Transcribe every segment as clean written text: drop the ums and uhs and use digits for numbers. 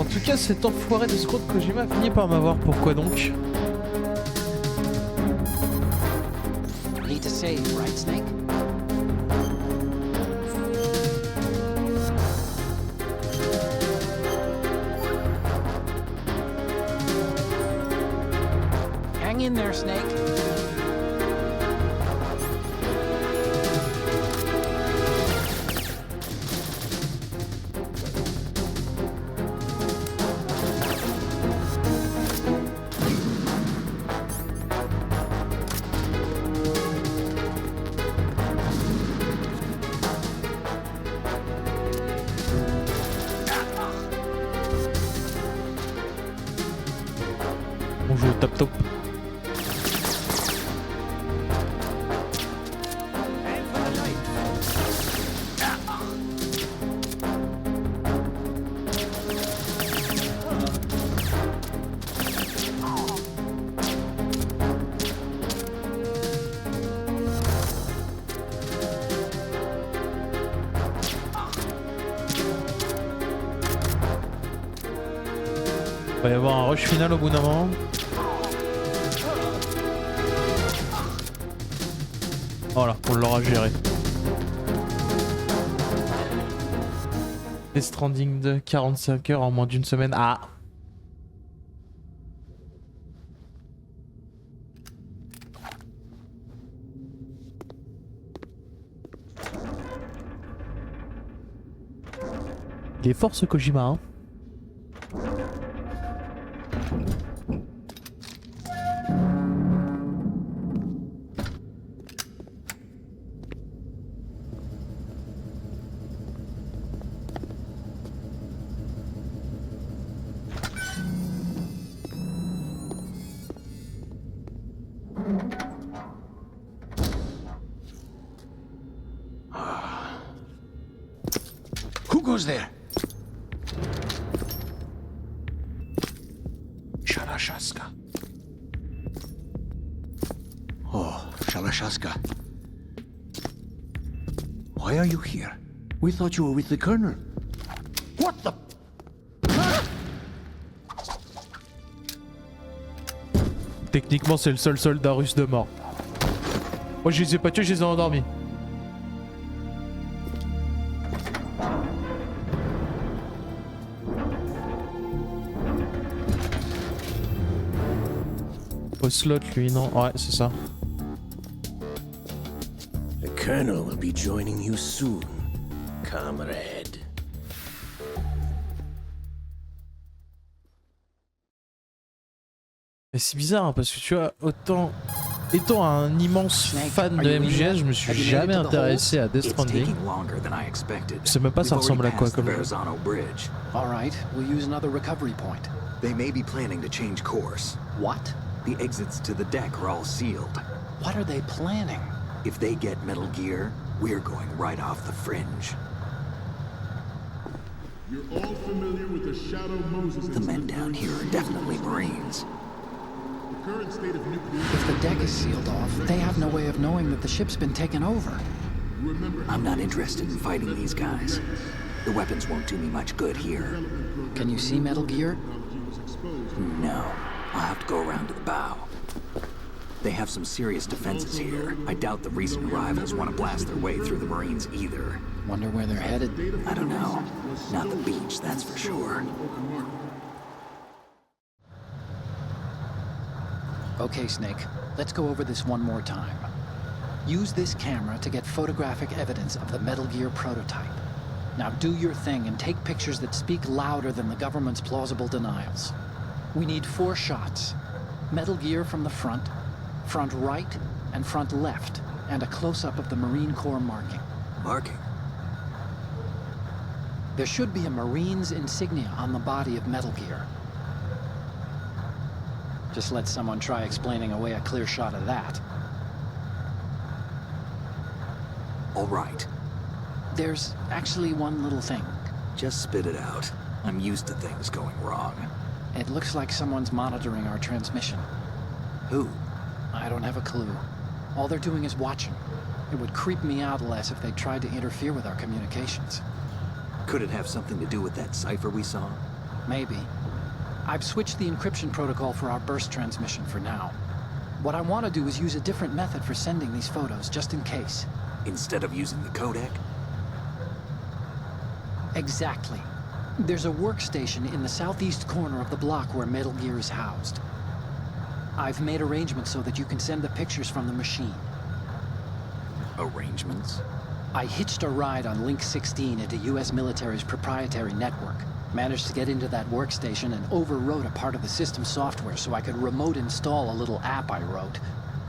tout cas, cet enfoiré de Scrooge Kojima a fini par m'avoir. Pourquoi donc? Need to save, right, Snake? Hang in there, Snake. On joue au top-top. Il va y avoir un rush final au bout d'un moment. Voilà, on l'aura géré. Death Stranding de 45 heures en moins d'une semaine. Ah! Il est fort ce Kojima, hein? Who goes there? Sharashaska. Oh, Sharashaska. Why are you here? We thought you were with the Colonel. What the? Techniquement, c'est le seul soldat russe de mort. Moi, je les ai pas tués, je les ai endormis. Au slot, lui, non? Ouais, c'est ça. The Colonel will be joining you soon, comrade. Mais c'est bizarre, hein, parce que tu vois, autant... Étant un immense fan de MGS, je me suis jamais intéressé à Death Stranding. Je sais même pas ça ressemble à quoi comme jeu. All right, we'll use another recovery point. They may be planning to change course. What? The exits to the deck are all sealed. What are they planning? If they get Metal Gear, we're going right off the fringe. You're all familiar with the Shadow Moses. The men down here are definitely Marines. The current state of nuclear. If the deck is sealed off, they have no way of knowing that the ship's been taken over. I'm not interested in fighting these guys. The weapons won't do me much good here. Can you see Metal Gear? No, I'll have to go around to the bow. They have some serious defenses here. I doubt the recent arrivals want to blast their way through the Marines either. Wonder where they're headed. I don't know. Not the beach, that's for sure. Okay, Snake, let's go over this one more time. Use this camera to get photographic evidence of the Metal Gear prototype. Now do your thing and take pictures that speak louder than the government's plausible denials. We need 4 shots. Metal Gear from the front right, and front left, and a close-up of the Marine Corps marking. Marking? There should be a Marine's insignia on the body of Metal Gear. Just let someone try explaining away a clear shot of that. All right. There's actually one little thing. Just spit it out. I'm used to things going wrong. It looks like someone's monitoring our transmission. Who? I don't have a clue. All they're doing is watching. It would creep me out less if they tried to interfere with our communications. Could it have something to do with that cipher we saw? maybe. I've switched the encryption protocol for our burst transmission for now. What I want to do is use a different method for sending these photos, just in case. Instead of using the codec? Exactly. There's a workstation in the southeast corner of the block where Metal Gear is housed. I've made arrangements so that you can send the pictures from the machine. Arrangements? I hitched a ride on Link 16 into US military's proprietary network. Managed to get into that workstation and overwrote a part of the system software so I could remote install a little app I wrote.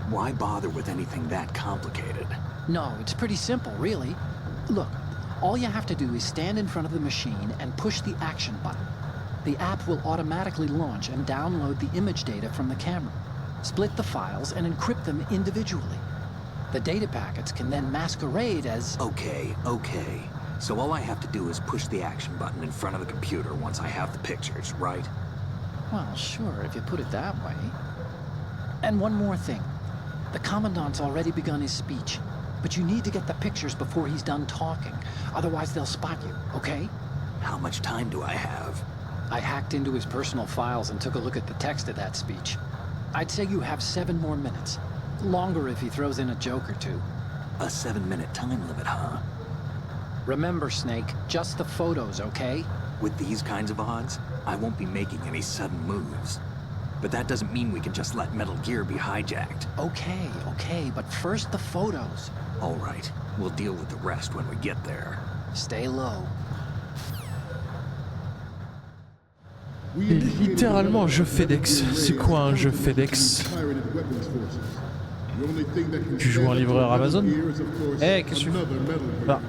Why bother with anything that complicated? No, it's pretty simple, really. Look, all you have to do is stand in front of the machine and push the action button. The app will automatically launch and download the image data from the camera, split the files and encrypt them individually. The data packets can then masquerade as... Okay. So all I have to do is push the action button in front of the computer once I have the pictures, right? Well, sure, if you put it that way. And one more thing. The Commandant's already begun his speech, but you need to get the pictures before he's done talking. Otherwise they'll spot you, okay? How much time do I have? I hacked into his personal files and took a look at the text of that speech. I'd say you have 7 more minutes. Longer if he throws in a joke or two. A 7-minute time limit, huh? Remember, Snake, just the photos, okay? With these kinds of odds, I won't be making any sudden moves. But that doesn't mean we can just let Metal Gear be hijacked. Okay, but first the photos. All right, we'll deal with the rest when we get there. Stay low. Littéralement un jeu FedEx. C'est quoi un jeu FedEx? Tu joues un livreur Amazon? Eh, qu'est-ce que tu fais? Ah.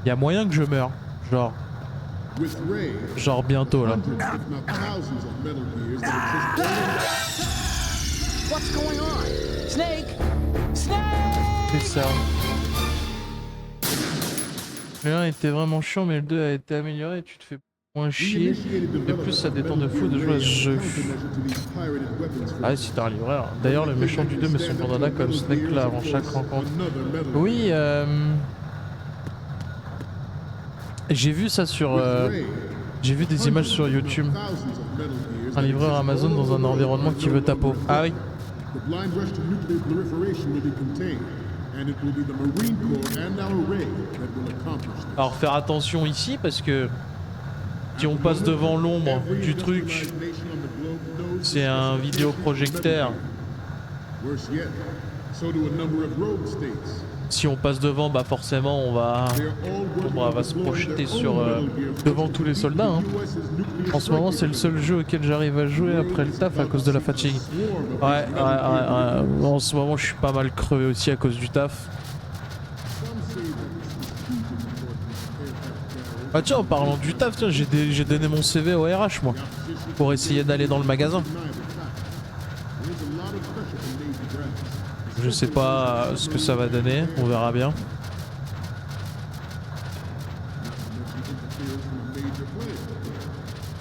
Y a moyen que je meure. Genre bientôt là. What's going on? Snake! Snake! C'est ça. Le 1 était vraiment chiant, mais le 2 a été amélioré. Tu te fais moins chier. Et plus ça détend de fou de jouer à ce jeu. Ah, si t'es un livreur. D'ailleurs, le méchant du 2 met son bandana comme Snake là avant chaque rencontre. Oui, j'ai vu ça sur... j'ai vu des images sur YouTube. Un livreur Amazon dans un environnement qui veut ta peau. Ah oui. Alors faire attention ici parce que si on passe devant l'ombre du truc, c'est un vidéoprojecteur. Si on passe devant, bah forcément on va se projeter sur devant tous les soldats. Hein. En ce moment c'est le seul jeu auquel j'arrive à jouer après le taf à cause de la fatigue. Ouais. En ce moment je suis pas mal crevé aussi à cause du taf. Ah tiens, en parlant du taf, tiens, j'ai donné mon CV au RH moi, pour essayer d'aller dans le magasin. Je sais pas ce que ça va donner, on verra bien.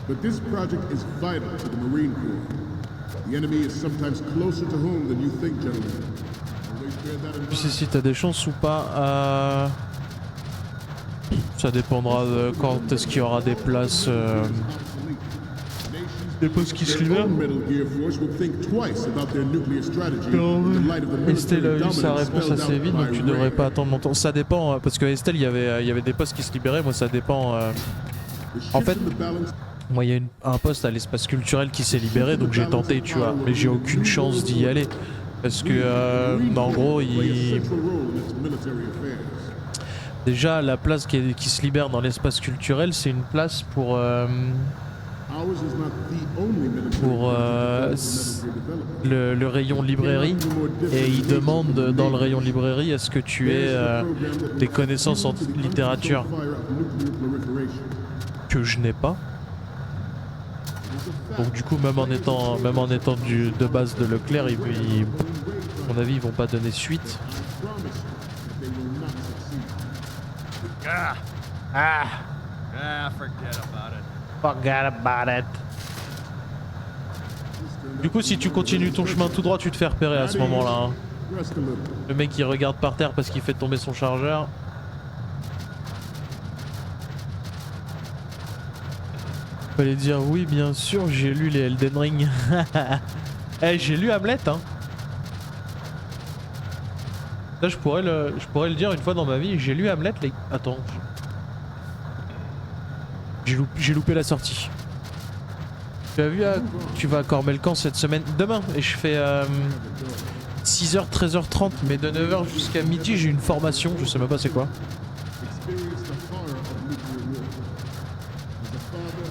But this project is vital to the Marine Corps. The enemy is sometimes closer to home than you think, gentlemen. Always bear that in mind. Je sais si t'as des chances ou pas. Ça dépendra de quand est-ce qu'il y aura des places. Des postes qui se libèrent. Estelle a eu sa réponse assez vite, donc tu devrais pas attendre longtemps. Ça dépend, parce que Estelle, il y avait des postes qui se libéraient. Moi, ça dépend. En fait, moi, il y a un poste à l'espace culturel qui s'est libéré, donc j'ai tenté, tu vois. Mais j'ai aucune chance d'y aller. Parce que, en gros, déjà, la place qui se libère dans l'espace culturel, c'est une place pour le rayon librairie. Et ils demandent dans le rayon librairie est-ce que tu aies des connaissances en littérature que je n'ai pas. Donc du coup, même en étant de base de Leclerc, à mon avis, ils vont pas donner suite. Forget about it. Du coup, si tu continues ton chemin tout droit, tu te fais repérer à ce moment-là. Hein. Le mec il regarde par terre parce qu'il fait tomber son chargeur. Fallait dire oui, bien sûr, j'ai lu les Elden Ring. Eh, j'ai lu Hamlet, hein. Là, je pourrais le dire une fois dans ma vie. J'ai lu Hamlet, les... Attends. J'ai loupé la sortie. Tu as vu, tu vas à quand cette semaine? Demain. Et je fais 6h, 13h30. Mais de 9h jusqu'à midi, j'ai une formation. Je sais même pas c'est quoi.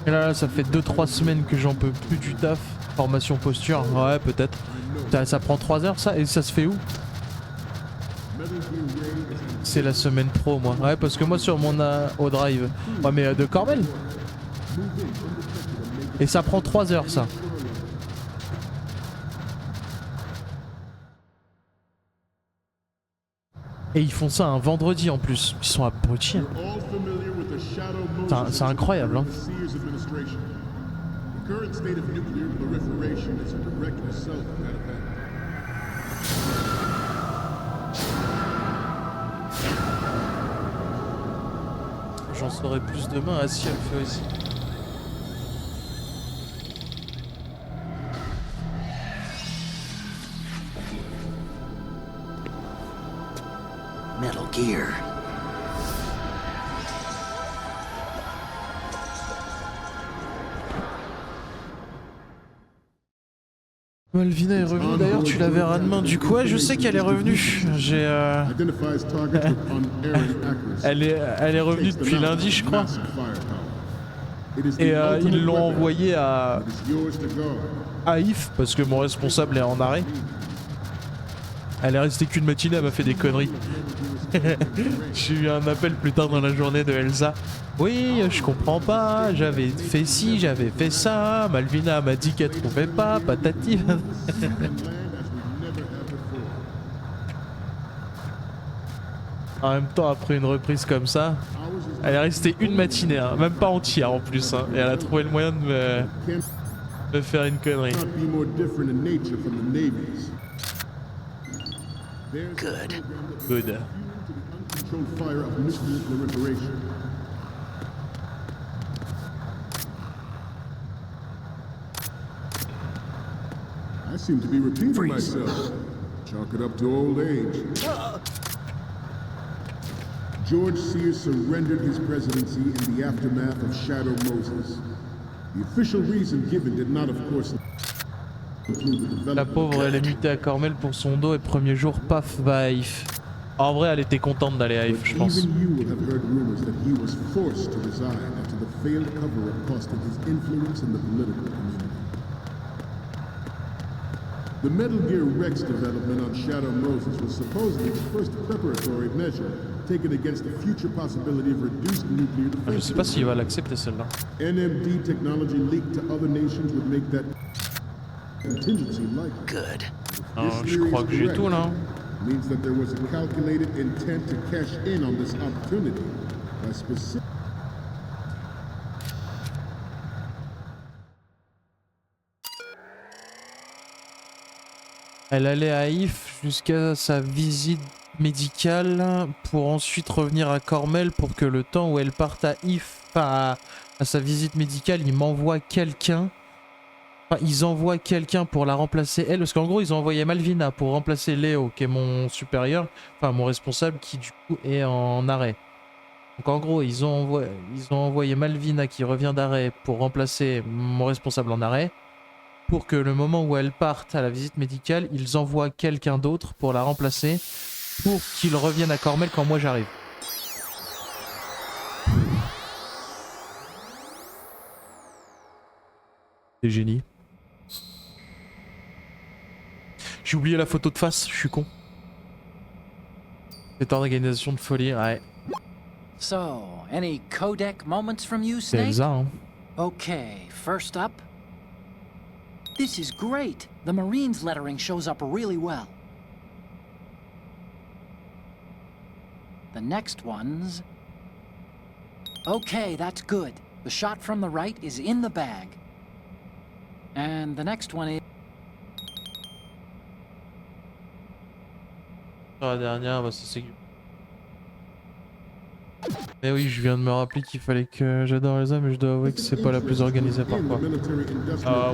Et là, ça fait 2-3 semaines que j'en peux plus du taf. Formation posture. Ouais, peut-être. Ça prend 3 heures, ça? Et ça se fait où? C'est la semaine pro, moi. Ouais, parce que moi, sur mon au drive. Ouais, mais de Cormel. Et ça prend 3 heures, ça. Et ils font ça un vendredi en plus. Ils sont abrutis. C'est incroyable, hein. J'en saurai plus demain. Ah si, elle fait aussi. Metal Gear. Malvina est revenue, d'ailleurs tu la verras demain. Du coup, ouais, je sais qu'elle est revenue. J'ai elle est revenue depuis lundi, je crois. Et ils l'ont envoyée à IF parce que mon responsable est en arrêt. Elle est restée qu'une matinée, elle m'a fait des conneries. J'ai eu un appel plus tard dans la journée de Elsa. Oui, je comprends pas, j'avais fait ci, j'avais fait ça, Malvina m'a dit qu'elle trouvait pas, patati. En même temps, après une reprise comme ça, elle est restée une matinée, hein, même pas entière en plus, hein, et elle a trouvé le moyen de me faire une connerie. Good. Good. I seem to be repeating myself. Chalk it up to old age. George Sears surrendered his presidency in the aftermath of Shadow Moses. The official reason given did not, of course, include the La pauvre, elle est mutée à Cormel pour son dos et premier jour, paf, va à IF. En vrai, elle était contente d'aller à IF, je pense. Even you will have heard rumors that he was forced to resign after the failed cover-up costed his influence in the political community. The Metal Gear Rex development on Shadow Moses was supposedly the first preparatory measure taken against the future possibility of reduced nuclear defense. Je sais pas s'il va l'accepter celle-là. NMD technology leaked to other nations would make that contingency likely. Good. Alors, je crois que j'ai tout là. Means that there was a calculated intent to cash in on this opportunity by specific. Elle allait à IF jusqu'à sa visite médicale pour ensuite revenir à Cormel pour que le temps où elle parte à IF, enfin à sa visite médicale, ils m'envoient quelqu'un. Enfin, ils envoient quelqu'un pour la remplacer elle, parce qu'en gros ils ont envoyé Malvina pour remplacer Léo, qui est mon supérieur, enfin mon responsable, qui du coup est en arrêt. Donc en gros ils ont envoyé Malvina qui revient d'arrêt pour remplacer mon responsable en arrêt. Pour que le moment où elle parte à la visite médicale, ils envoient quelqu'un d'autre pour la remplacer, pour qu'il revienne à Cormel quand moi j'arrive. C'est génie. J'ai oublié la photo de face, je suis con. Cette organisation de folie, ouais. So, any codec moments from you, C'est Snake? Elsa, hein. Okay, first up. This is great. The Marines lettering shows up really well. The next one's... Okay, that's good. The shot from the right is in the bag. And the next one is... La dernière, bah c'est... Et oui, je viens de me rappeler qu'il fallait que j'adore les hommes, mais je dois avouer que c'est pas la plus organisée parfois.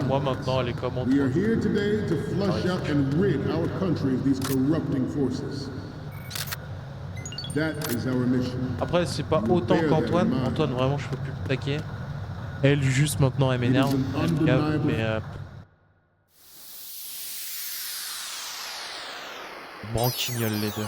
Moi maintenant, elle est comme We are here today to flush out and rid our country of these corrupting forces. That is our mission. Après, c'est pas autant qu'Antoine. Antoine, vraiment, je peux plus le taquer. Elle, juste maintenant, elle m'énerve. Elle me gave, mais. Branquignol les deux.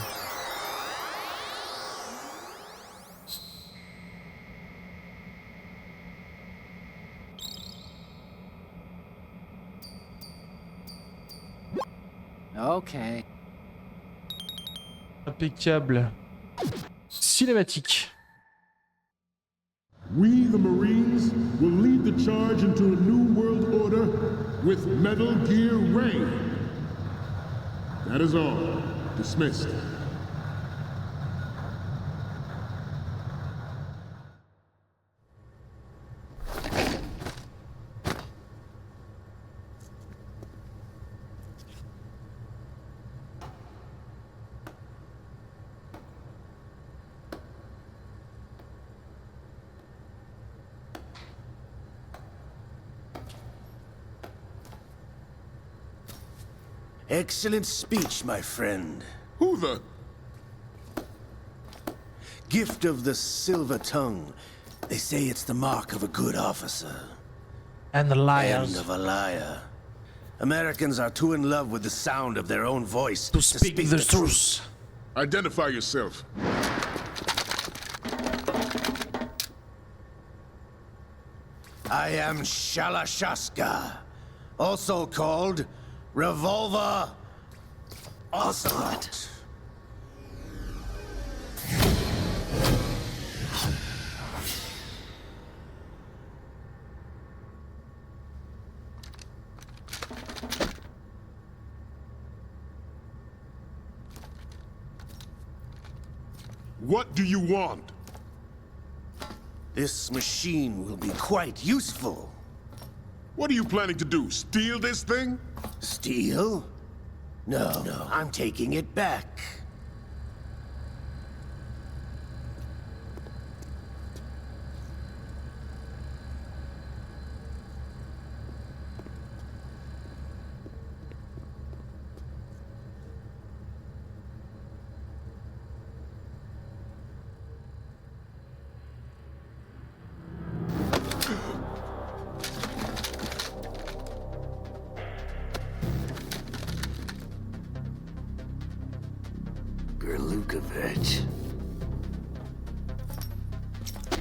Okay. Impeccable. Cinématique. We, the Marines, will lead the charge into a new world order with Metal Gear Ray. That is all. Dismissed. Excellent speech, my friend. Who the? Gift of the silver tongue. They say it's the mark of a good officer. And the liars. And of a liar. Americans are too in love with the sound of their own voice To speak the truth. Identify yourself. I am Shalashaska, also called Revolver Ocelot. What do you want? This machine will be quite useful. What are you planning to do? Steal this thing? Steal? No, I'm taking it back.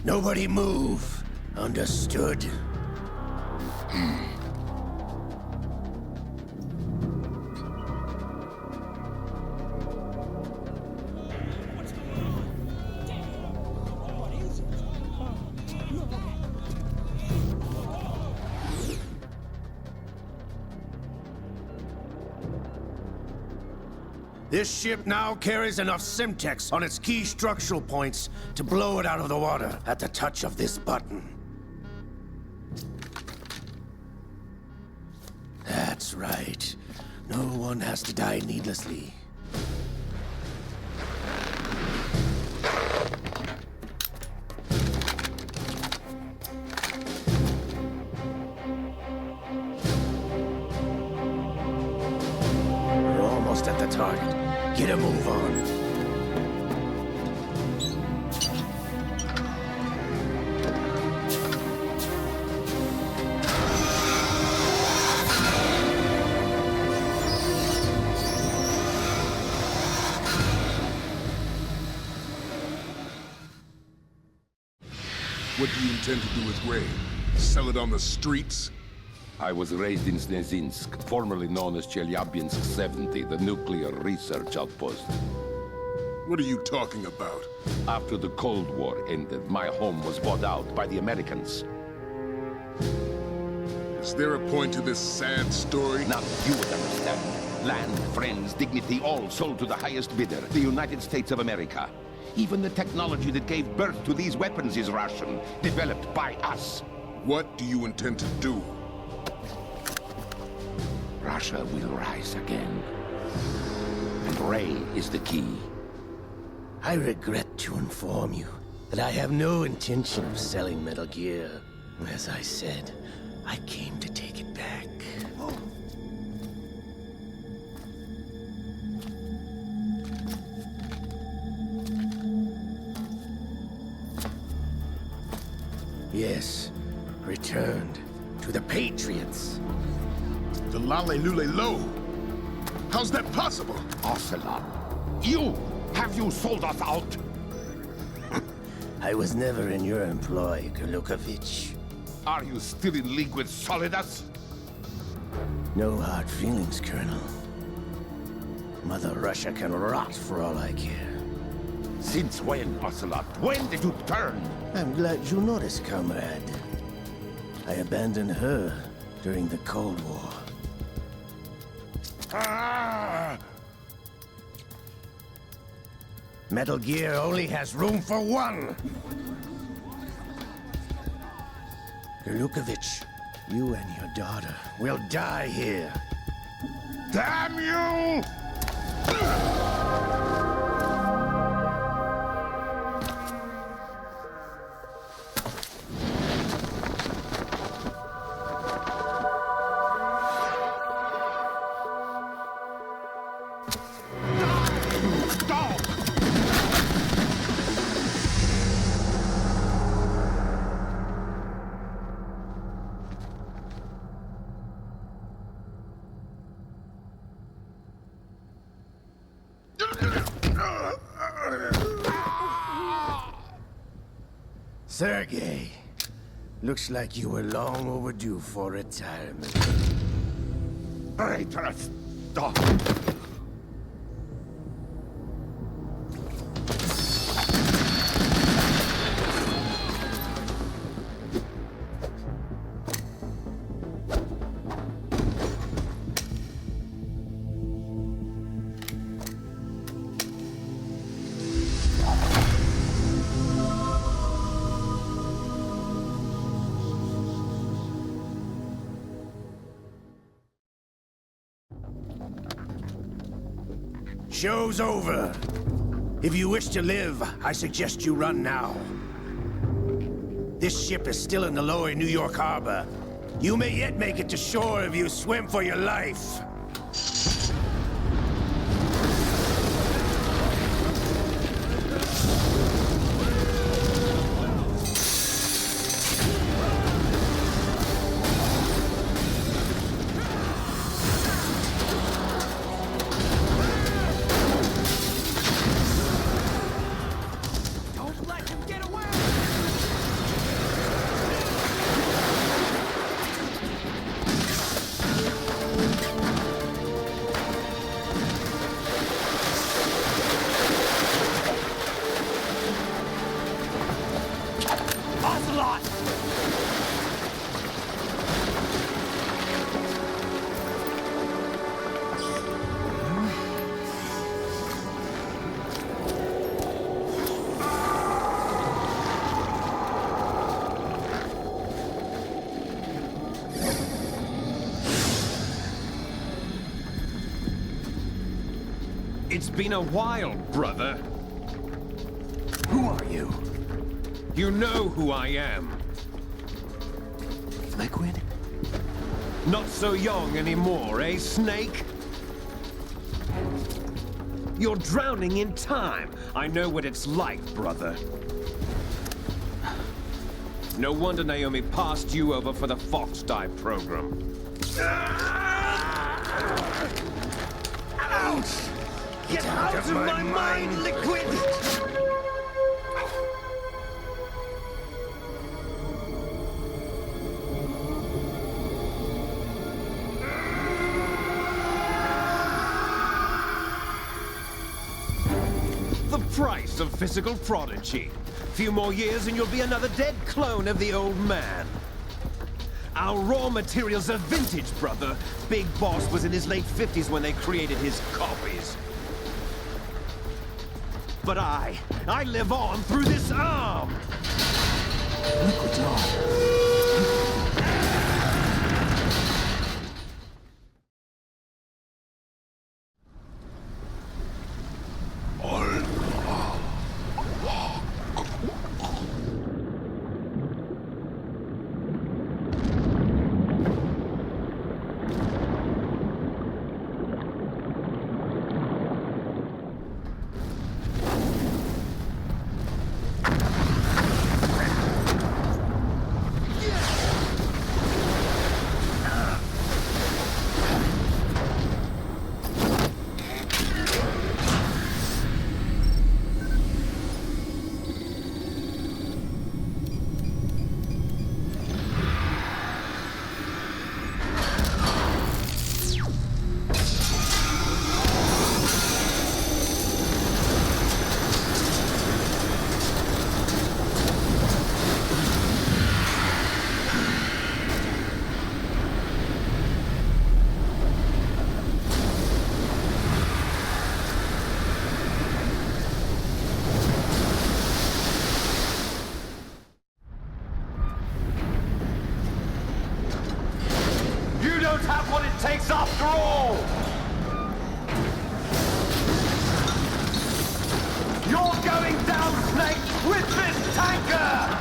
Nobody move. Understood? This ship now carries enough Simtex on its key structural points to blow it out of the water at the touch of this button. That's right. No one has to die needlessly. We're almost at the target. Get a move on. What do you intend to do with Ray? Sell it on the streets? I was raised in Snezinsk, formerly known as Chelyabinsk 70, the nuclear research outpost. What are you talking about? After the Cold War ended, my home was bought out by the Americans. Is there a point to this sad story? Now you would understand. Land, friends, dignity, all sold to the highest bidder, the United States of America. Even the technology that gave birth to these weapons is Russian, developed by us. What do you intend to do? Russia will rise again. And Ray is the key. I regret to inform you, But I have no intention of selling Metal Gear. As I said, I came to take it back. Yes, returned to the Patriots. The Lale Lule Lo. How's that possible? Ocelot, have you sold us out? I was never in your employ, Golukovich. Are you still in league with Solidus? No hard feelings, Colonel. Mother Russia can rot for all I care. Since when, Ocelot? When did you turn? I'm glad you noticed, comrade. I abandoned her during the Cold War. Ah! Metal Gear only has room for one! Golukovich, you and your daughter will die here. Damn you! Sergei, looks like you were long overdue for retirement. Traitorous dog! Show's over. If you wish to live, I suggest you run now. This ship is still in the lower New York harbor. You may yet make it to shore if you swim for your life. It's been a while, brother. Who are you? You know who I am. Liquid? Not so young anymore, eh, Snake? You're drowning in time. I know what it's like, brother. No wonder Naomi passed you over for the Fox Die program. Ouch! Get out of my mind, Liquid! The price of physical prodigy. Few more years and you'll be another dead clone of the old man. Our raw materials are vintage, brother. Big Boss was in his late 50s when they created his copies. But I live on through this arm! Liquid's on. have what it takes after all! You're going down, Snake, with this tanker!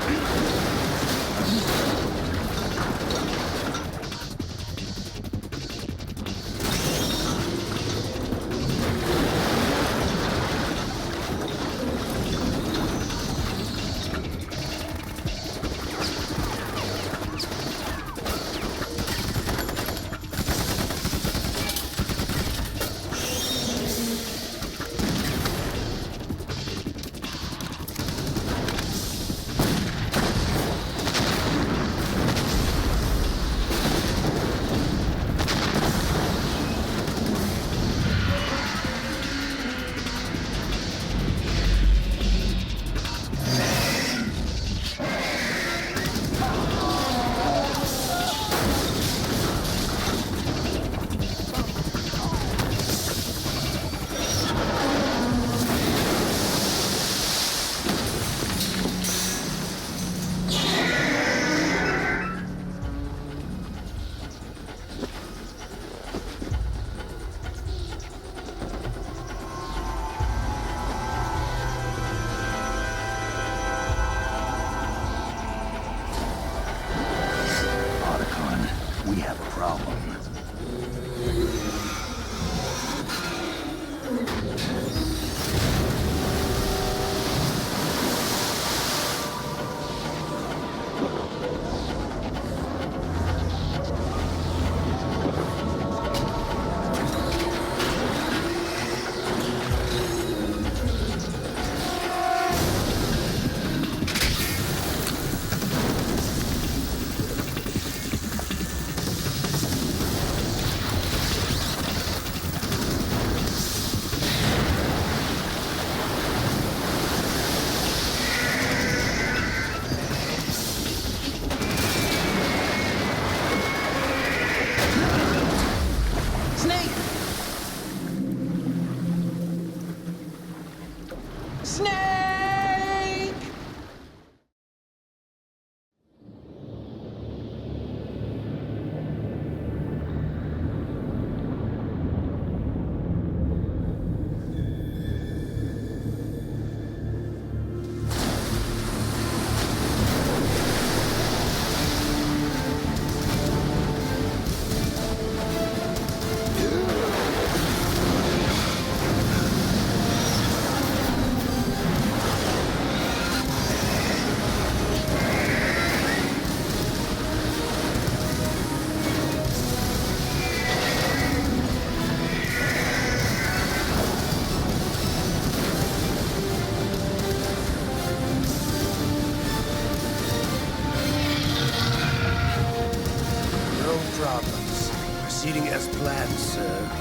Proceeding as planned, sir.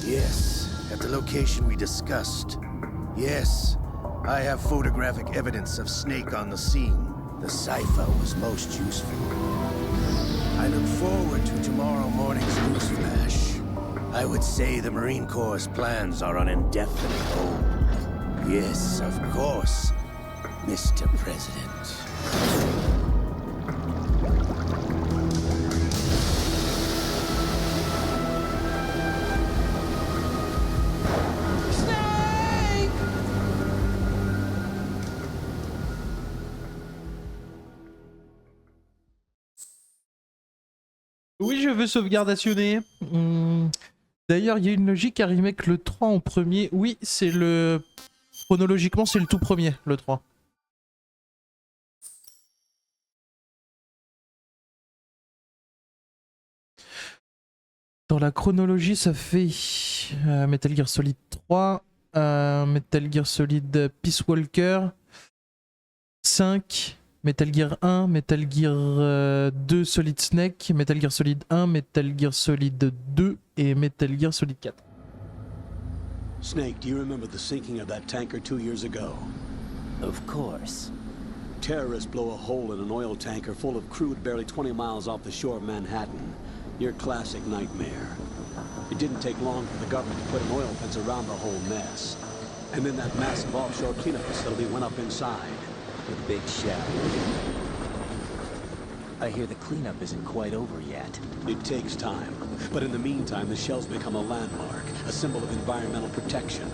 Yes, at the location we discussed. Yes, I have photographic evidence of Snake on the scene. The cipher was most useful. I look forward to tomorrow morning's news flash. I would say the Marine Corps' plans are on indefinite hold. Yes, of course, Mr. President. Oui, je veux sauvegardationner. D'ailleurs, il y a une logique à remake le 3 en premier. Oui, c'est le... Chronologiquement, c'est le tout premier, le 3. Dans la chronologie, ça fait Metal Gear Solid 3, Metal Gear Solid Peace Walker, 5, Metal Gear 1, Metal Gear 2 Solid Snake, Metal Gear Solid 1, Metal Gear Solid 2 et Metal Gear Solid 4. Snake, do you remember the sinking of that tanker 2 years ago? Of course. Terrorists blow a hole in an oil tanker full of crude barely 20 miles off the shore of Manhattan. Your classic nightmare. It didn't take long for the government to put an oil fence around the whole mess. And then that massive offshore cleanup facility went up inside. The big shell. I hear the cleanup isn't quite over yet. It takes time. But in the meantime, the shell's become a landmark, a symbol of environmental protection.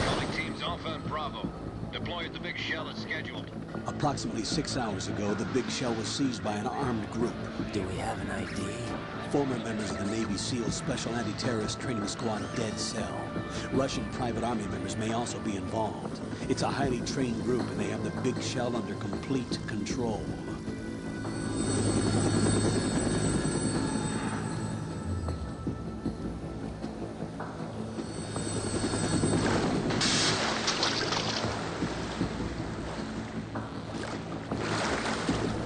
Calling teams Alpha and Bravo. Deploy at the big shell as scheduled. Approximately 6 hours ago, the big shell was seized by an armed group. Do we have an ID? Former members of the Navy SEAL Special Anti-Terrorist Training Squad Dead Cell. Russian private army members may also be involved. It's a highly trained group and they have the big shell under complete control.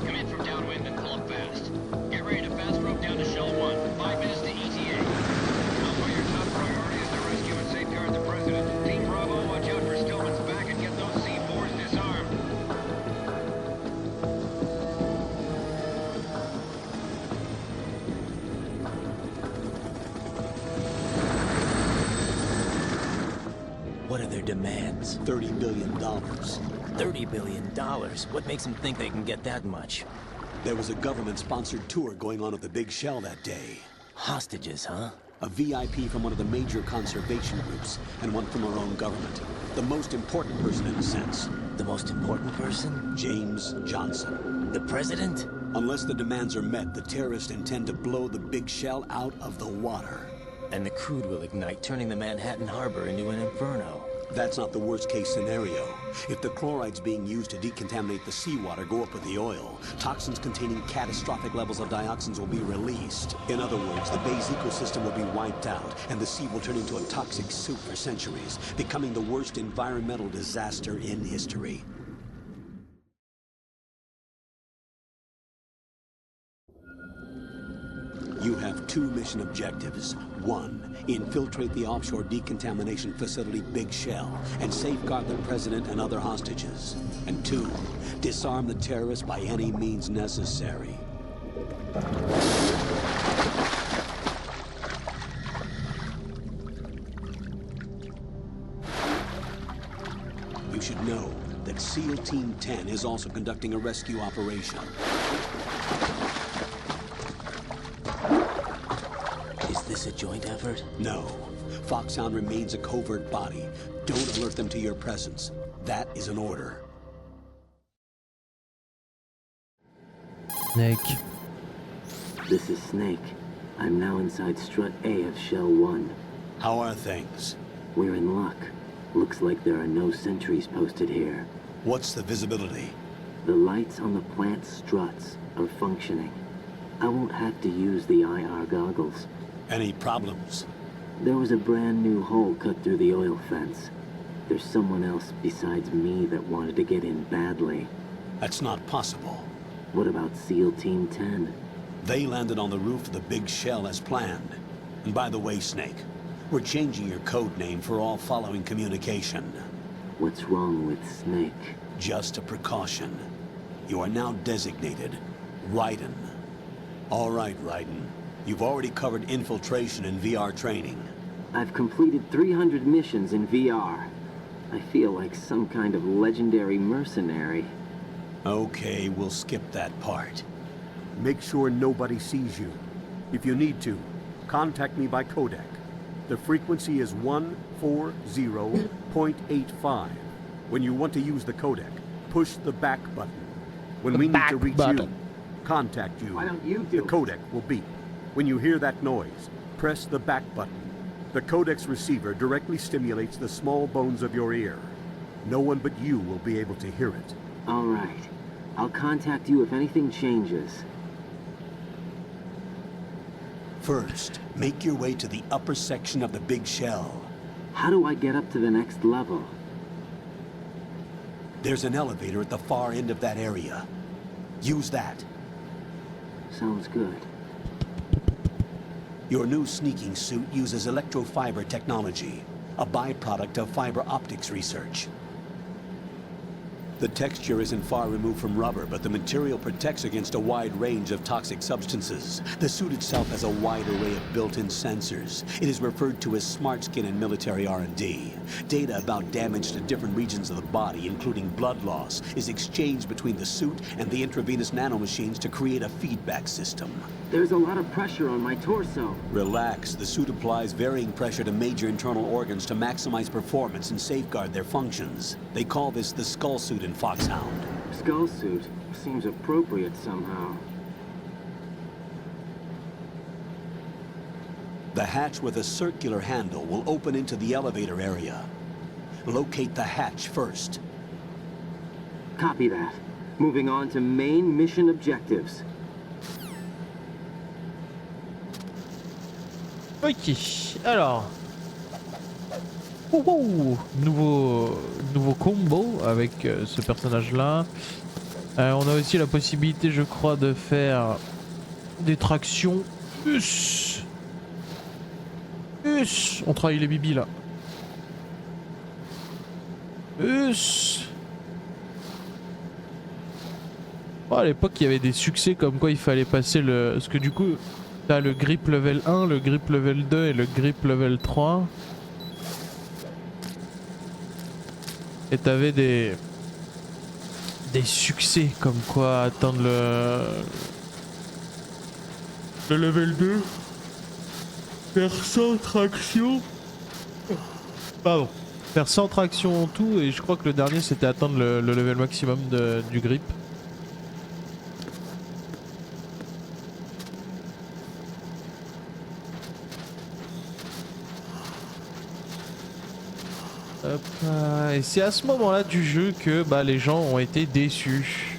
Come in from downwind and pull up fast. Get ready to fast rope down to Shell 1. 5 minutes to ETA. Alpha, your top priority is to rescue and safeguard the President. Team Bravo, watch out for Stillman's back and get those C4s disarmed. What are their demands? $30 billion. $30 billion? What makes them think they can get that much? There was a government-sponsored tour going on at the big shell that day. Hostages, huh? A VIP from one of the major conservation groups, and one from our own government. The most important person in a sense. The most important person? James Johnson. The president? Unless the demands are met, the terrorists intend to blow the big shell out of the water. And the crude will ignite, turning the Manhattan Harbor into an inferno. That's not the worst-case scenario. If the chlorides being used to decontaminate the seawater go up with the oil, toxins containing catastrophic levels of dioxins will be released. In other words, the bay's ecosystem will be wiped out, and the sea will turn into a toxic soup for centuries, becoming the worst environmental disaster in history. You have 2 mission objectives. 1, infiltrate the offshore decontamination facility Big Shell and safeguard the president and other hostages. And 2, disarm the terrorists by any means necessary. You should know that SEAL Team 10 is also conducting a rescue operation. Is this a joint effort? No. Foxhound remains a covert body. Don't alert them to your presence. That is an order. Snake. This is Snake. I'm now inside Strut A of Shell 1. How are things? We're in luck. Looks like there are no sentries posted here. What's the visibility? The lights on the plant struts are functioning. I won't have to use the IR goggles. Any problems? There was a brand new hole cut through the oil fence. There's someone else besides me that wanted to get in badly. That's not possible. What about SEAL Team 10? They landed on the roof of the Big Shell as planned. And by the way, Snake, we're changing your code name for all following communication. What's wrong with Snake? Just a precaution. You are now designated Raiden. All right, Raiden. You've already covered infiltration and VR training. I've completed 300 missions in VR. I feel like some kind of legendary mercenary. Okay, we'll skip that part. Make sure nobody sees you. If you need to, contact me by codec. The frequency is 140.85. When you want to use the codec, push the back button. When we need to reach you, contact you. Why don't you do The codec will beep. When you hear that noise, press the back button. The codec's receiver directly stimulates the small bones of your ear. No one but you will be able to hear it. All right. I'll contact you if anything changes. First, make your way to the upper section of the Big Shell. How do I get up to the next level? There's an elevator at the far end of that area. Use that. Sounds good. Your new sneaking suit uses electrofiber technology, a byproduct of fiber optics research. The texture isn't far removed from rubber, but the material protects against a wide range of toxic substances. The suit itself has a wide array of built-in sensors. It is referred to as smart skin in military R&D. Data about damage to different regions of the body, including blood loss, is exchanged between the suit and the intravenous nanomachines to create a feedback system. There's a lot of pressure on my torso. Relax. The suit applies varying pressure to major internal organs to maximize performance and safeguard their functions. They call this the skull suit in Foxhound. Skull suit seems appropriate somehow. The hatch with a circular handle will open into the elevator area. Locate the hatch first. Copy that. Moving on to main mission objectives. Ok, alors. Nouveau combo avec ce personnage-là. On a aussi la possibilité, je crois, de faire des tractions. On travaille les bibis là. Oh, à l'époque, il y avait des succès comme quoi il fallait passer le... Parce que du coup, t'as le grip level 1, le grip level 2 et le grip level 3. Et t'avais des succès comme quoi atteindre le level 2, faire 100 tractions. Pardon. Faire 100 tractions en tout, et je crois que le dernier c'était atteindre le level maximum du grip. Et c'est à ce moment-là du jeu que les gens ont été déçus.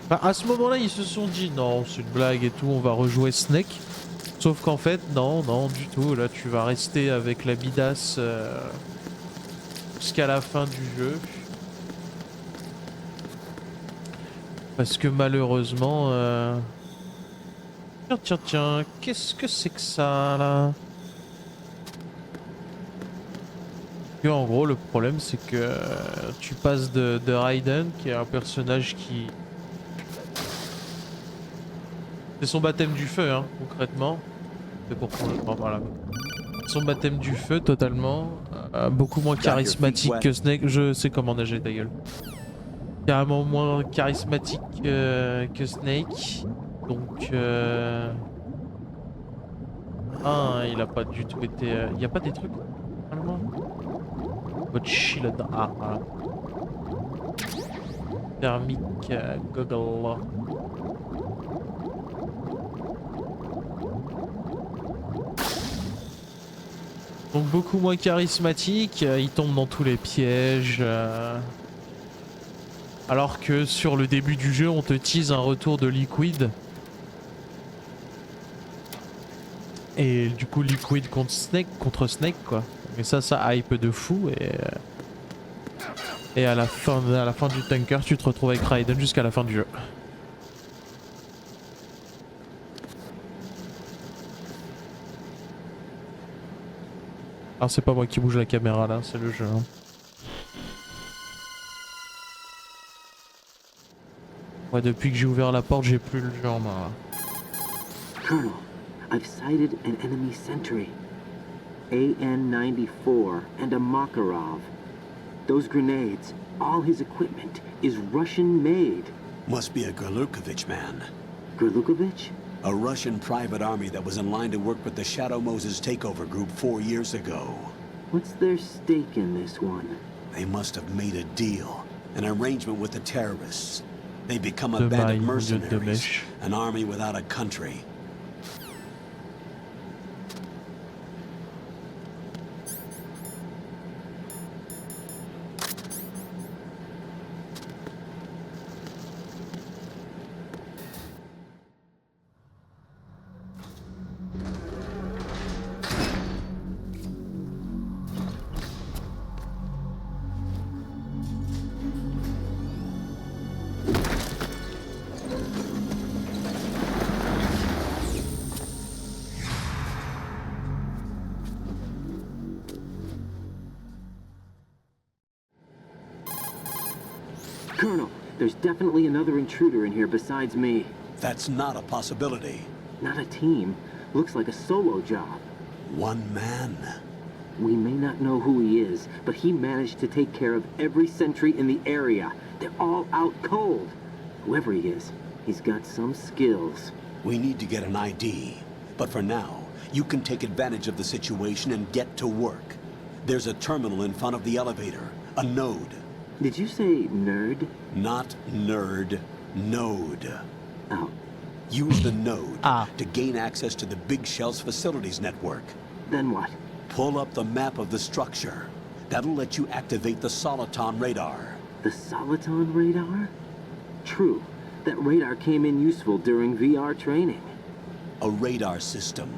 Enfin, à ce moment-là, ils se sont dit non, c'est une blague et tout, on va rejouer Snake. Sauf qu'en fait, non, du tout. Là, tu vas rester avec la bidasse jusqu'à la fin du jeu. Parce que malheureusement... Tiens, qu'est-ce que c'est que ça, là ? En gros, le problème c'est que tu passes de Raiden, qui est un personnage qui... C'est son baptême du feu, hein, concrètement. C'est pour prendre le temps, voilà. Son baptême du feu, totalement. Beaucoup moins charismatique que Snake. Je sais comment nager, ta gueule. Carrément moins charismatique que Snake. Donc... Ah, il a pas du tout été... Il n'y a pas des trucs, normalement. Votre chi là-dedans. Ah, voilà. Thermic goggle. Donc beaucoup moins charismatique, il tombe dans tous les pièges. Alors que sur le début du jeu, on te tease un retour de Liquid. Et du coup, Liquid contre Snake quoi. Et ça hype de fou, et à la fin du tanker, tu te retrouves avec Raiden jusqu'à la fin du jeu. Alors c'est pas moi qui bouge la caméra là, c'est le jeu. Hein. Ouais, depuis que j'ai ouvert la porte, j'ai plus le jeu en main. Colonel, I've sighted an enemy sentry. AN-94 and a Makarov. Those grenades, all his equipment, is Russian-made. Must be a Gorlukovich man. Gorlukovich? A Russian private army that was in line to work with the Shadow Moses takeover group 4 years ago. What's their stake in this one? They must have made a deal, an arrangement with the terrorists. They become a band of mercenaries, an army without a country. There's definitely another intruder in here besides me. That's not a possibility. Not a team. Looks like a solo job. One man. We may not know who he is, but he managed to take care of every sentry in the area. They're all out cold. Whoever he is, he's got some skills. We need to get an ID. But for now, you can take advantage of the situation and get to work. There's a terminal in front of the elevator. A node. Did you say nerd? Not nerd. Node. Oh. Use the node to gain access to the Big Shell's facilities network. Then what? Pull up the map of the structure. That'll let you activate the Soliton radar. The Soliton radar? True. That radar came in useful during VR training. A radar system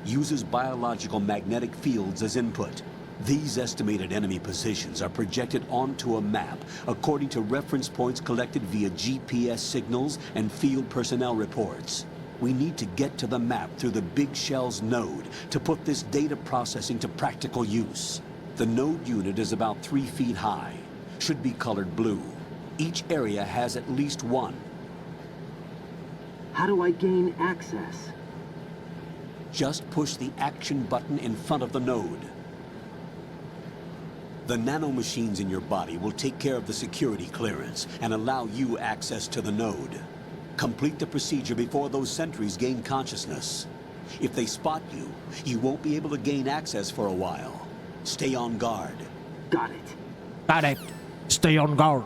uses biological magnetic fields as input. These estimated enemy positions are projected onto a map according to reference points collected via GPS signals and field personnel reports. We need to get to the map through the Big Shell's node to put this data processing to practical use. The node unit is about 3 feet high. Should be colored blue. Each area has at least one. How do I gain access? Just push the action button in front of the node. The nanomachines in your body will take care of the security clearance and allow you access to the node. Complete the procedure before those sentries gain consciousness. If they spot you, you won't be able to gain access for a while. Stay on guard. Got it. Got it. Stay on guard.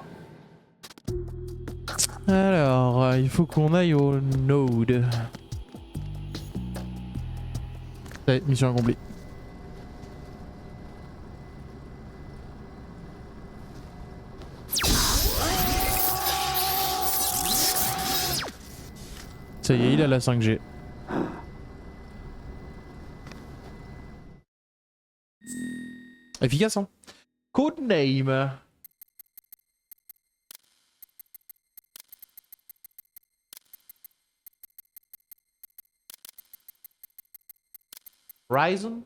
Alors, il faut qu'on aille au node. Ça y est, mission accomplie. Ça y est, il a la 5G. Efficace, hein? Codename. Horizon.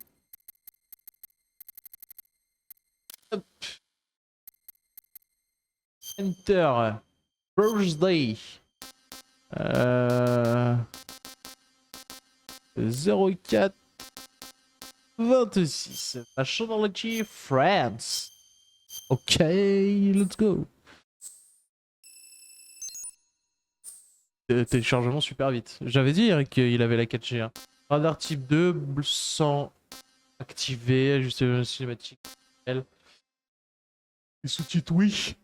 Hop. Enter. Birthday. 04 26. Nationality France. Ok, let's go. Téléchargement super vite. J'avais dit hein, qu'il avait la 4G. Hein. Radar type 2, sans activer, ajuster cinématique. Les sous-titres, oui.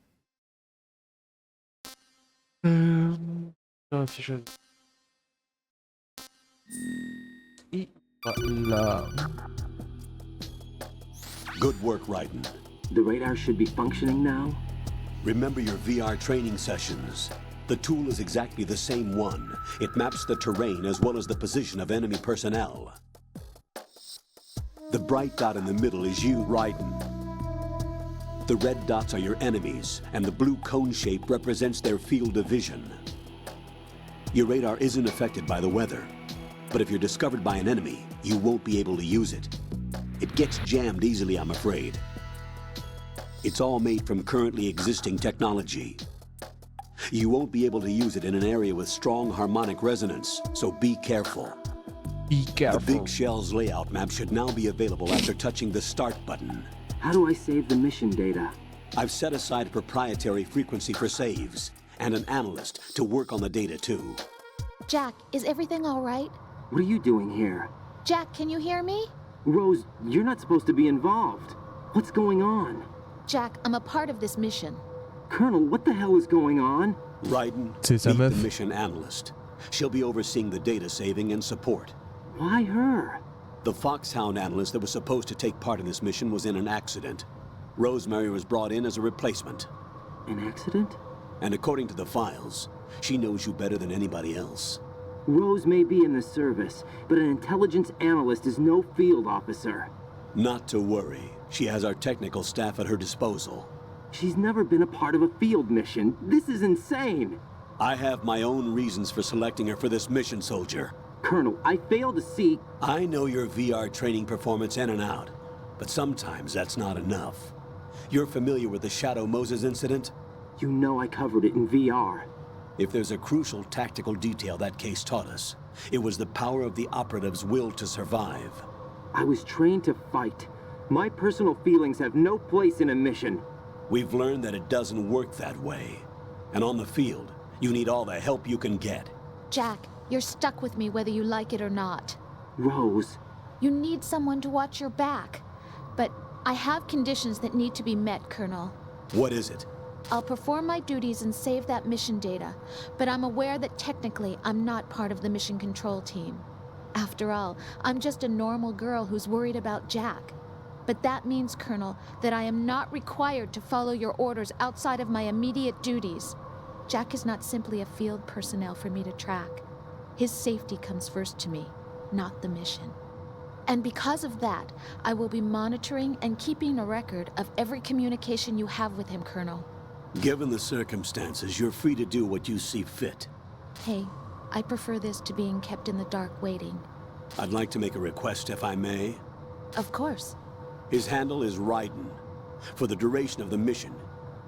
Affichage. Et voilà. Good work, Raiden. The radar should be functioning now? Remember your VR training sessions. The tool is exactly the same one. It maps the terrain as well as the position of enemy personnel. The bright dot in the middle is you, Raiden. The red dots are your enemies, and the blue cone shape represents their field of vision. Your radar isn't affected by the weather, but if you're discovered by an enemy, you won't be able to use it. It gets jammed easily, I'm afraid. It's all made from currently existing technology. You won't be able to use it in an area with strong harmonic resonance, so be careful. Be careful. The Big Shell's layout map should now be available after touching the Start button. How do I save the mission data? I've set aside a proprietary frequency for saves, and an analyst to work on the data too. Jack, is everything all right? What are you doing here? Jack, can you hear me? Rose, you're not supposed to be involved. What's going on? Jack, I'm a part of this mission. Colonel, what the hell is going on? Raiden, meet the mission analyst. She'll be overseeing the data saving and support. Why her? The Foxhound analyst that was supposed to take part in this mission was in an accident. Rosemary was brought in as a replacement. An accident? And according to the files, she knows you better than anybody else. Rose may be in the service, but an intelligence analyst is no field officer. Not to worry. She has our technical staff at her disposal. She's never been a part of a field mission. This is insane. I have my own reasons for selecting her for this mission, soldier. Colonel, I fail to see... I know your VR training performance in and out, but sometimes that's not enough. You're familiar with the Shadow Moses incident? You know I covered it in VR. If there's a crucial tactical detail that case taught us, it was the power of the operative's will to survive. I was trained to fight. My personal feelings have no place in a mission. We've learned that it doesn't work that way. And on the field, you need all the help you can get. Jack, you're stuck with me whether you like it or not. Rose. You need someone to watch your back. But I have conditions that need to be met, Colonel. What is it? I'll perform my duties and save that mission data, but I'm aware that technically I'm not part of the mission control team. After all, I'm just a normal girl who's worried about Jack. But that means, Colonel, that I am not required to follow your orders outside of my immediate duties. Jack is not simply a field personnel for me to track. His safety comes first to me, not the mission. And because of that, I will be monitoring and keeping a record of every communication you have with him, Colonel. Given the circumstances, you're free to do what you see fit. Hey, I prefer this to being kept in the dark waiting. I'd like to make a request, if I may. Of course. His handle is Raiden. For the duration of the mission,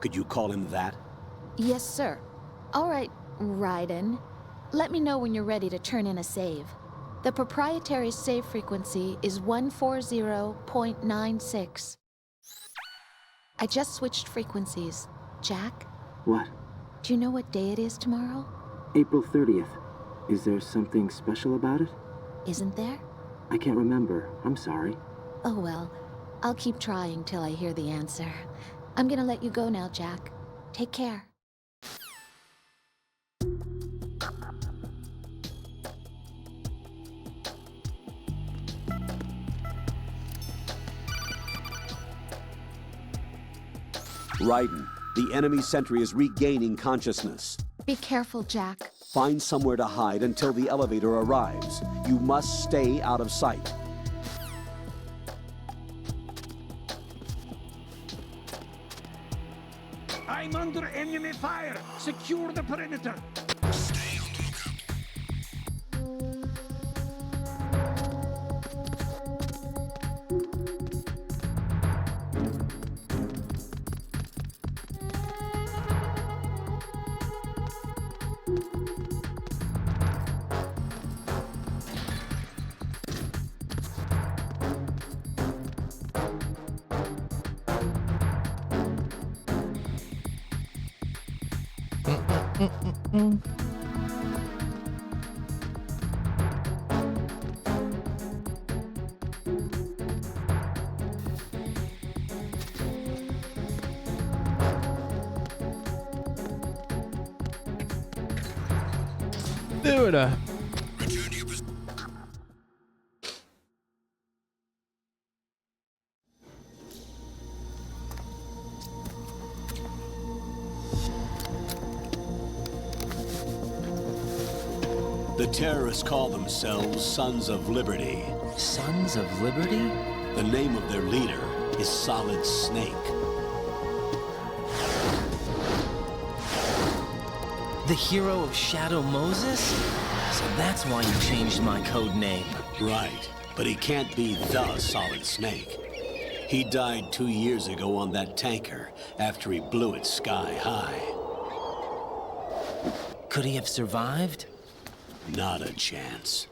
could you call him that? Yes, sir. All right, Raiden. Let me know when you're ready to turn in a save. The proprietary save frequency is 140.96. I just switched frequencies. Jack? What? Do you know what day it is tomorrow? April 30th. Is there something special about it? Isn't there? I can't remember. I'm sorry. Oh well. I'll keep trying till I hear the answer. I'm gonna let you go now, Jack. Take care. Raiden, the enemy sentry is regaining consciousness. Be careful, Jack. Find somewhere to hide until the elevator arrives. You must stay out of sight. I'm under enemy fire! Secure the perimeter! Stay on the lookout. Et voilà. The terrorists call themselves Sons of Liberty. Sons of Liberty? The name of their leader is Solid Snake. The hero of Shadow Moses? So that's why you changed my code name. Right, but he can't be the Solid Snake. He died 2 years ago on that tanker after he blew it sky high. Could he have survived? Not a chance.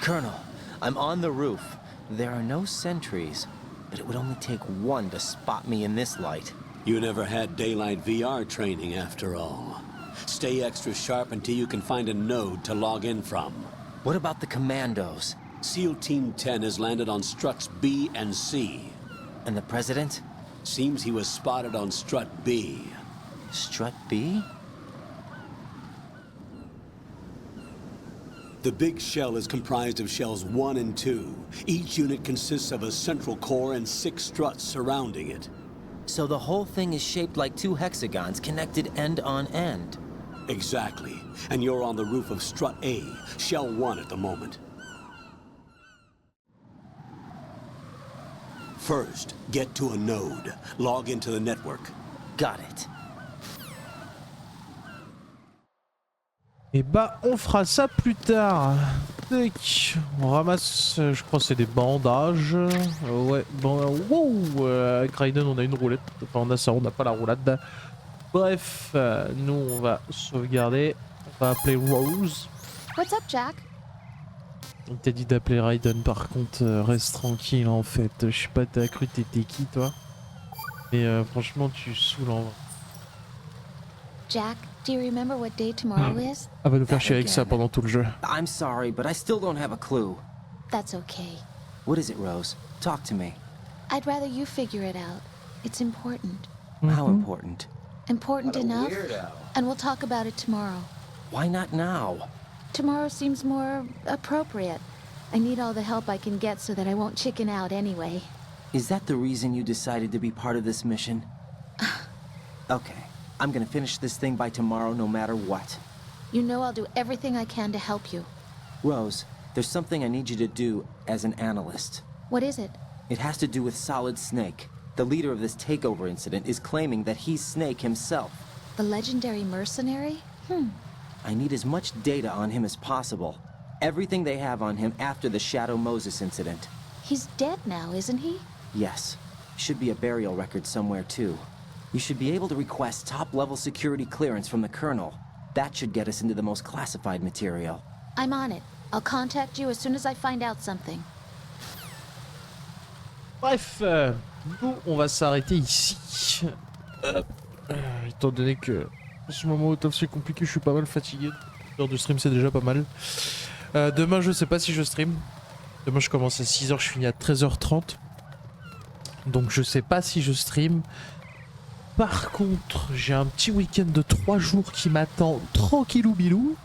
Colonel, I'm on the roof. There are no sentries, but it would only take one to spot me in this light. You never had daylight VR training after all. Stay extra sharp until you can find a node to log in from. What about the commandos? SEAL Team 10 has landed on struts B and C. And the President? Seems he was spotted on strut B. Strut B? The big shell is comprised of shells 1 and 2. Each unit consists of a central core and 6 struts surrounding it. So the whole thing is shaped like 2 hexagons connected end on end. Exactly. And you're on the roof of strut A, shell 1 at the moment. First, get to a node. Log into the network. Got it. Et bah on fera ça plus tard. Tac. On ramasse, je crois que c'est des bandages. Ouais, bon, wow, avec Raiden on a une roulette. Enfin on a ça, on n'a pas la roulade. Bref, nous on va sauvegarder. On va appeler Rose. What's up, Jack? On t'a dit d'appeler Raiden, par contre reste tranquille en fait. Je sais pas, t'as cru t'étais qui toi? Mais franchement tu saoules en vrai. Jack, do you remember what day tomorrow is? Elle va nous faire chier avec ça pendant tout le jeu. I'm sorry, but I still don't have a clue. That's okay. What is it, Rose? Talk to me. I'd rather you figure it out. It's important. How important? Important enough? And we'll talk about it tomorrow. Why not now? Tomorrow seems more appropriate. I need all the help I can get so that I won't chicken out anyway. Is that the reason you decided to be part of this mission? Okay. I'm gonna finish this thing by tomorrow no matter what. You know I'll do everything I can to help you. Rose, there's something I need you to do as an analyst. What is it? It has to do with Solid Snake. The leader of this takeover incident is claiming that he's Snake himself. The legendary mercenary? I need as much data on him as possible. Everything they have on him after the Shadow Moses incident. He's dead now, isn't he? Yes. Should be a burial record somewhere too. You should be able to request top-level security clearance from the Colonel. That should get us into the most classified material. I'm on it. I'll contact you as soon as I find out something. Bref, nous on va s'arrêter ici. Étant donné que en ce moment au taf c'est compliqué, je suis pas mal fatigué. L'heure de stream c'est déjà pas mal. Demain je sais pas si je stream. Demain je commence à 6h, je finis à 13h30. Donc je sais pas si je stream. Par contre, j'ai un petit week-end de 3 jours qui m'attend tranquillou bilou.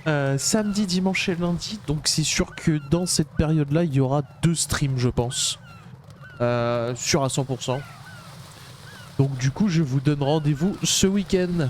Samedi, dimanche et lundi. Donc c'est sûr que dans cette période-là, il y aura 2 streams, je pense. Sûr à 100%. Donc du coup, je vous donne rendez-vous ce week-end.